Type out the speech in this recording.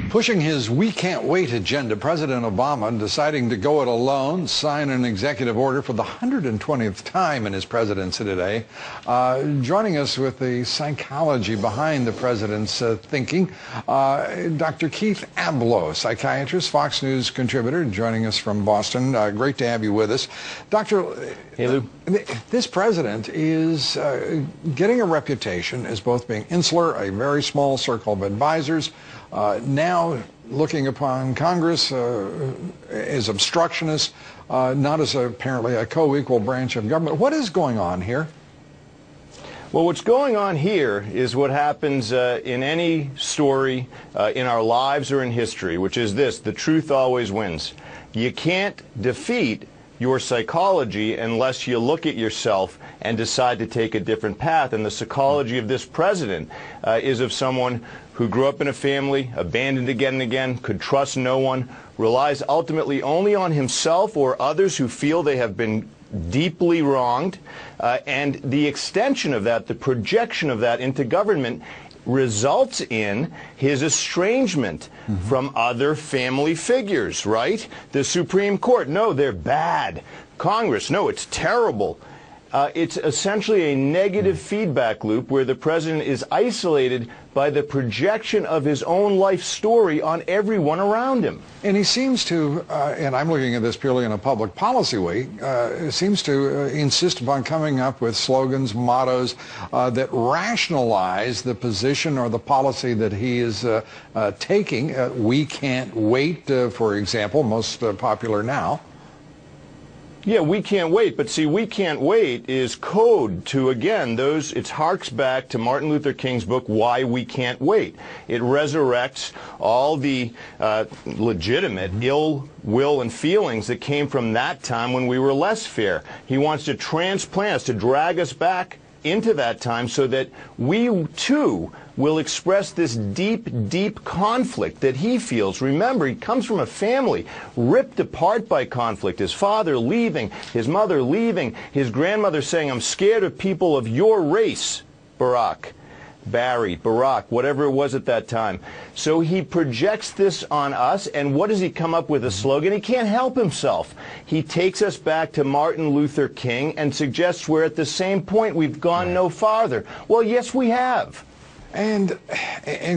Pushing his "we can't wait" agenda, President Obama deciding to go it alone, sign an executive order for the 120th time in his presidency today. Joining us with the psychology behind the president's thinking, Dr. Keith Ablow, psychiatrist, Fox News contributor, joining us from Boston. Great to have you with us. Doctor, hey, Lou. This president is getting a reputation as both being insular, a very small circle of advisors, now looking upon Congress as obstructionist, not as apparently a co-equal branch of government. What is going on here? Well, what's going on here is what happens in any story in our lives or in history, which is this: the truth always wins. You can't defeat your psychology unless you look at yourself and decide to take a different path. And the psychology of this president is of someone who grew up in a family, abandoned again and again, could trust no one, relies ultimately only on himself or others who feel they have been deeply wronged, and the extension of that, the projection of that into government, results in his estrangement from other family figures, right? The Supreme Court, no, they're bad. Congress, no, it's terrible. It's essentially a negative feedback loop where the president is isolated by the projection of his own life story on everyone around him. And he seems to, and I'm looking at this purely in a public policy way, seems to insist upon coming up with slogans, mottos that rationalize the position or the policy that he is taking. We can't wait, for example, most popular now. Yeah, we can't wait. But see, we can't wait is code to, again, it harks back to Martin Luther King's book, Why We Can't Wait. It resurrects all the legitimate ill will and feelings that came from that time when we were less fair. He wants to transplant us, to drag us back into that time so that we, too, will express this deep, deep conflict that he feels. Remember, he comes from a family ripped apart by conflict. His father leaving, his mother leaving, his grandmother saying, "I'm scared of people of your race, Barry, Barack, whatever it was at that time." So he projects this on us, and what does he come up with? A slogan? He can't help himself. He takes us back to Martin Luther King and suggests we're at the same point. We've gone no farther. Well, yes, we have. And